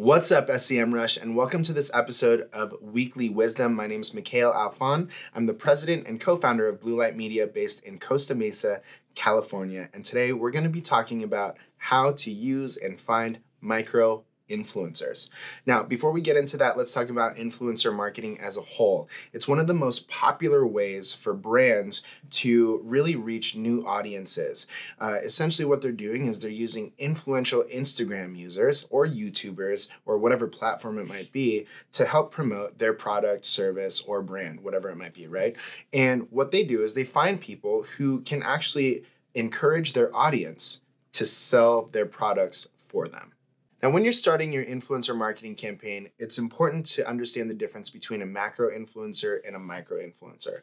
What's up, Semrush, and welcome to this episode of Weekly Wisdom. My name is Mikhail Alfon. I'm the president and co-founder of Blue Light Media based in Costa Mesa, California. And today we're going to be talking about how to use and find micro influencers. Now, before we get into that, let's talk about influencer marketing as a whole. It's one of the most popular ways for brands to really reach new audiences. Essentially what they're doing is they're using influential Instagram users or YouTubers or whatever platform it might be to help promote their product, service, or brand, whatever it might be, right? And what they do is they find people who can actually encourage their audience to sell their products for them. Now, when you're starting your influencer marketing campaign, it's important to understand the difference between a macro influencer and a micro influencer.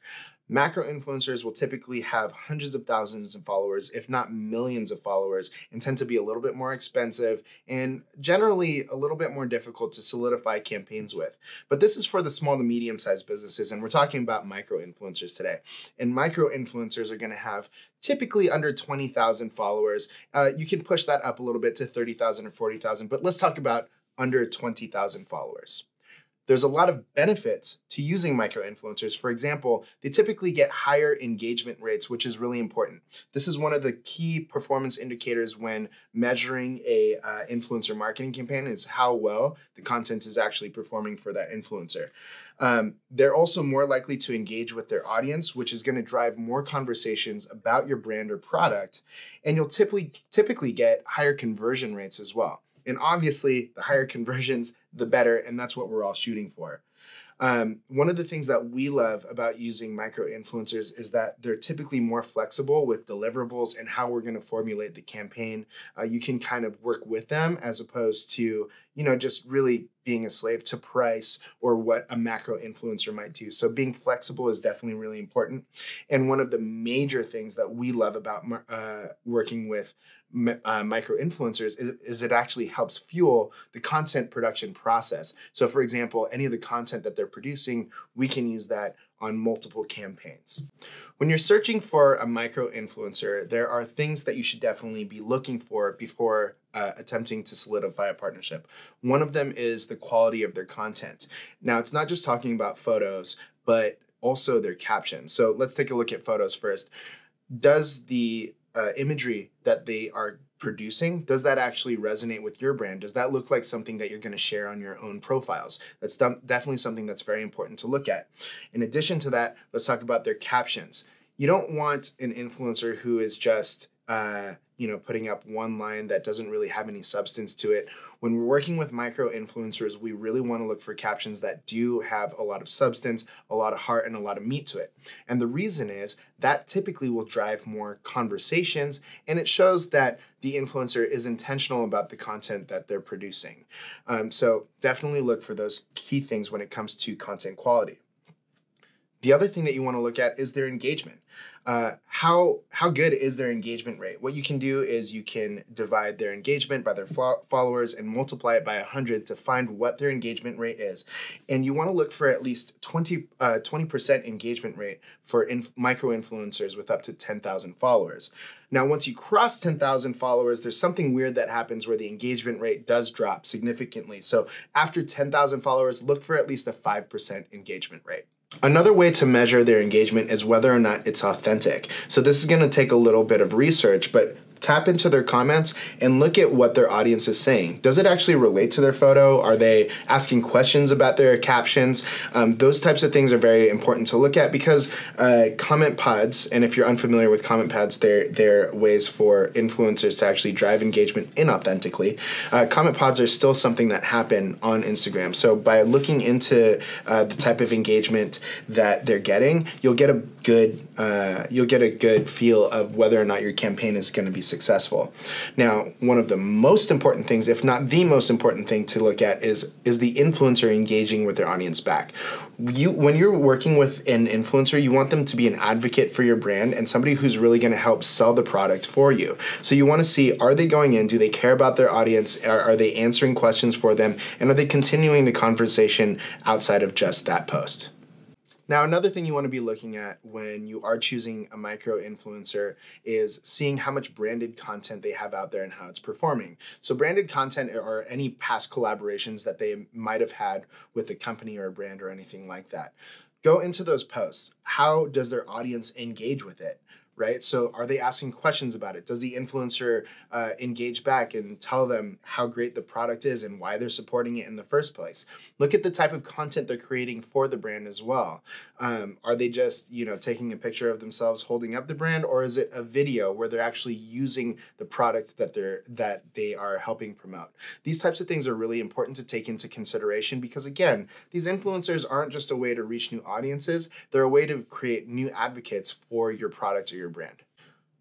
Macro influencers will typically have hundreds of thousands of followers, if not millions of followers, and tend to be a little bit more expensive and generally a little bit more difficult to solidify campaigns with. But this is for the small to medium-sized businesses, and we're talking about micro influencers today. And micro influencers are going to have typically under 20,000 followers. You can push that up a little bit to 30,000 or 40,000, but let's talk about under 20,000 followers. There's a lot of benefits to using micro-influencers. For example, they typically get higher engagement rates, which is really important. This is one of the key performance indicators when measuring a influencer marketing campaign is how well the content is actually performing for that influencer. They're also more likely to engage with their audience, which is going to drive more conversations about your brand or product, and you'll typically get higher conversion rates as well. And obviously, the higher conversions, the better, and that's what we're all shooting for. One of the things that we love about using micro-influencers is that they're typically more flexible with deliverables and how we're going to formulate the campaign. You can kind of work with them as opposed to, just really being a slave to price or what a macro influencer might do. So being flexible is definitely really important. And one of the major things that we love about working with micro influencers is it actually helps fuel the content production process. So for example, any of the content that they're producing, we can use that on multiple campaigns. When you're searching for a micro influencer, there are things that you should definitely be looking for before attempting to solidify a partnership. One of them is the quality of their content. Now, it's not just talking about photos, but also their captions. So let's take a look at photos first. Does the imagery that they are producing, does that actually resonate with your brand? Does that look like something that you're going to share on your own profiles? That's definitely something that's very important to look at. In addition to that, let's talk about their captions. You don't want an influencer who is just putting up one line that doesn't really have any substance to it. When we're working with micro influencers, we really want to look for captions that do have a lot of substance, a lot of heart, and a lot of meat to it. And the reason is that typically will drive more conversations, and it shows that the influencer is intentional about the content that they're producing. So definitely look for those key things when it comes to content quality. The other thing that you want to look at is their engagement. How good is their engagement rate? What you can do is you can divide their engagement by their followers and multiply it by 100 to find what their engagement rate is. And you want to look for at least 20% engagement rate for micro influencers with up to 10,000 followers. Now, once you cross 10,000 followers, there's something weird that happens where the engagement rate does drop significantly. So after 10,000 followers, look for at least a 5% engagement rate. Another way to measure their engagement is whether or not it's authentic. So this is going to take a little bit of research, but tap into their comments and look at what their audience is saying. Does it actually relate to their photo? Are they asking questions about their captions? Those types of things are very important to look at because comment pods, and if you're unfamiliar with comment pods, they're ways for influencers to actually drive engagement inauthentically. Comment pods are still something that happen on Instagram. So by looking into the type of engagement that they're getting, you'll get a good feel of whether or not your campaign is going to be successful. Now, one of the most important things, if not the most important thing to look at is the influencer engaging with their audience back. When you're working with an influencer, you want them to be an advocate for your brand and somebody who's really going to help sell the product for you. So you want to see, are they going in? Do they care about their audience? Are they answering questions for them? And are they continuing the conversation outside of just that post? Now, another thing you want to be looking at when you are choosing a micro influencer is seeing how much branded content they have out there and how it's performing. So branded content are any past collaborations that they might have had with a company or a brand or anything like that. Go into those posts. How does their audience engage with it? Right? So are they asking questions about it? Does the influencer engage back and tell them how great the product is and why they're supporting it in the first place? Look at the type of content they're creating for the brand as well. Are they just, taking a picture of themselves holding up the brand, or is it a video where they're actually using the product that they are helping promote? These types of things are really important to take into consideration because, again, these influencers aren't just a way to reach new audiences, they're a way to create new advocates for your product or your brand.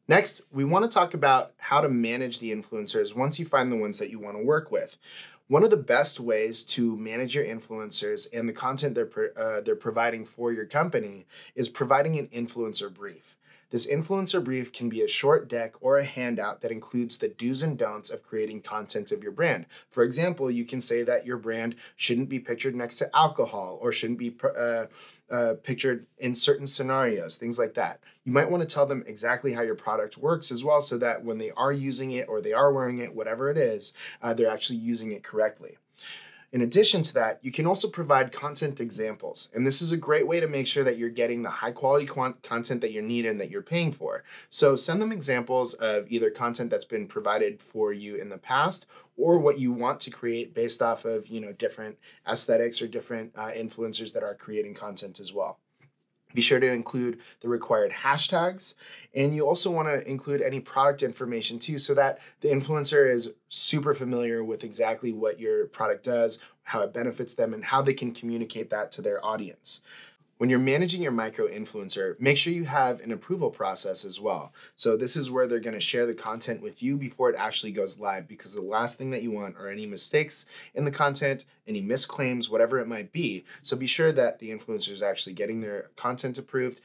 Next, we want to talk about how to manage the influencers once you find the ones that you want to work with. One of the best ways to manage your influencers and the content they're providing for your company is providing an influencer brief. This influencer brief can be a short deck or a handout that includes the do's and don'ts of creating content of your brand. For example, you can say that your brand shouldn't be pictured next to alcohol or shouldn't be pictured in certain scenarios, things like that. You might want to tell them exactly how your product works as well so that when they are using it or they are wearing it, whatever it is, they're actually using it correctly. In addition to that, you can also provide content examples. And this is a great way to make sure that you're getting the high quality content that you need and that you're paying for. So send them examples of either content that's been provided for you in the past or what you want to create based off of, different aesthetics or different influencers that are creating content as well. Be sure to include the required hashtags, and you also want to include any product information too so that the influencer is super familiar with exactly what your product does, how it benefits them, and how they can communicate that to their audience. When you're managing your micro influencer, make sure you have an approval process as well. So this is where they're going to share the content with you before it actually goes live, because the last thing that you want are any mistakes in the content, any misclaims, whatever it might be. So be sure that the influencer is actually getting their content approved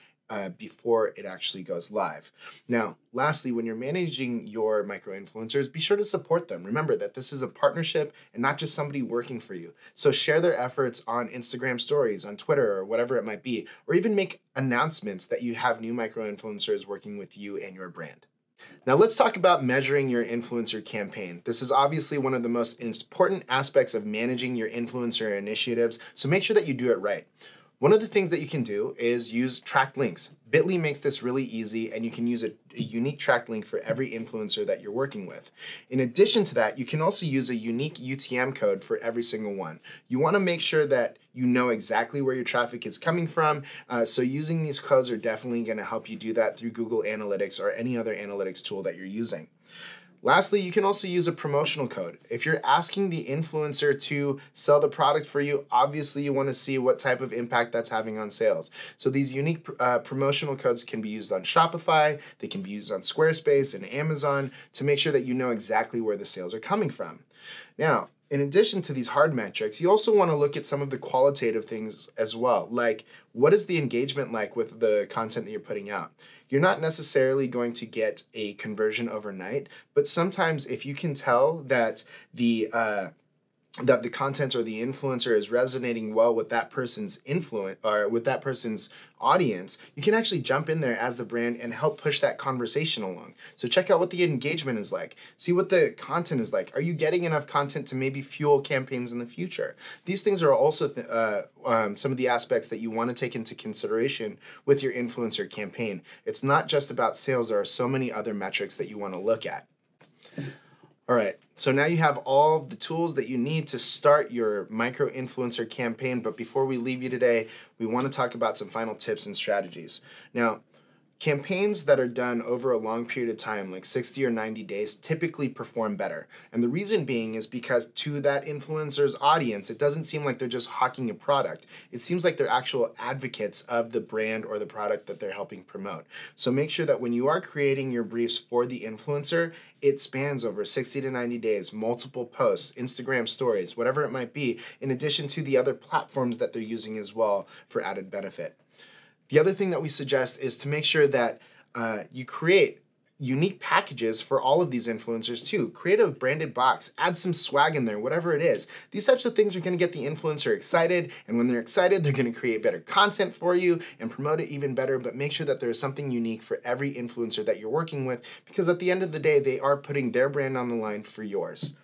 before it actually goes live. Now, lastly, when you're managing your micro influencers, be sure to support them. Remember that this is a partnership and not just somebody working for you. So share their efforts on Instagram stories, on Twitter, or whatever it might be, or even make announcements that you have new micro influencers working with you and your brand. Now let's talk about measuring your influencer campaign. This is obviously one of the most important aspects of managing your influencer initiatives, so make sure that you do it right. One of the things that you can do is use tracked links. Bitly makes this really easy, and you can use a unique tracked link for every influencer that you're working with. In addition to that, you can also use a unique UTM code for every single one. You want to make sure that you know exactly where your traffic is coming from, so using these codes are definitely going to help you do that through Google Analytics or any other analytics tool that you're using. Lastly, you can also use a promotional code. If you're asking the influencer to sell the product for you, obviously you want to see what type of impact that's having on sales. So these unique promotional codes can be used on Shopify, they can be used on Squarespace and Amazon to make sure that you know exactly where the sales are coming from. Now, in addition to these hard metrics, you also want to look at some of the qualitative things as well, like what is the engagement like with the content that you're putting out? You're not necessarily going to get a conversion overnight, but sometimes if you can tell that the content or the influencer is resonating well with that person's influence or with that person's audience, you can actually jump in there as the brand and help push that conversation along. So check out what the engagement is like. See what the content is like. Are you getting enough content to maybe fuel campaigns in the future? These things are also some of the aspects that you want to take into consideration with your influencer campaign. It's not just about sales. There are so many other metrics that you want to look at. All right, so now you have all of the tools that you need to start your micro influencer campaign, but before we leave you today, we want to talk about some final tips and strategies. Now, campaigns that are done over a long period of time, like 60 or 90 days, typically perform better. And the reason being is because to that influencer's audience, it doesn't seem like they're just hawking a product. It seems like they're actual advocates of the brand or the product that they're helping promote. So make sure that when you are creating your briefs for the influencer, it spans over 60 to 90 days, multiple posts, Instagram stories, whatever it might be, in addition to the other platforms that they're using as well for added benefit. The other thing that we suggest is to make sure that you create unique packages for all of these influencers too. Create a branded box, add some swag in there, whatever it is. These types of things are gonna get the influencer excited, and when they're excited, they're gonna create better content for you and promote it even better, but make sure that there's something unique for every influencer that you're working with, because at the end of the day, they are putting their brand on the line for yours.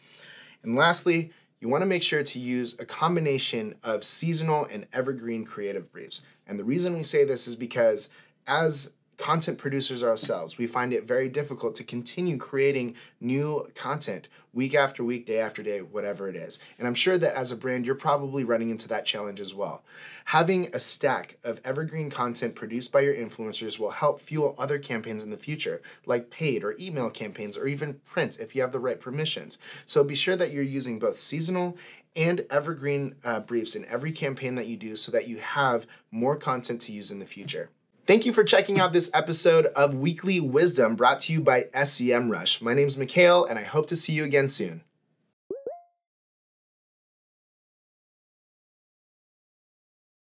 And lastly, you wanna make sure to use a combination of seasonal and evergreen creative briefs. And the reason we say this is because as content producers ourselves, we find it very difficult to continue creating new content week after week, day after day, whatever it is. And I'm sure that as a brand, you're probably running into that challenge as well. Having a stack of evergreen content produced by your influencers will help fuel other campaigns in the future, like paid or email campaigns, or even print if you have the right permissions. So be sure that you're using both seasonal and evergreen briefs in every campaign that you do so that you have more content to use in the future. Thank you for checking out this episode of Weekly Wisdom brought to you by Semrush. My name is Mikhail, and I hope to see you again soon.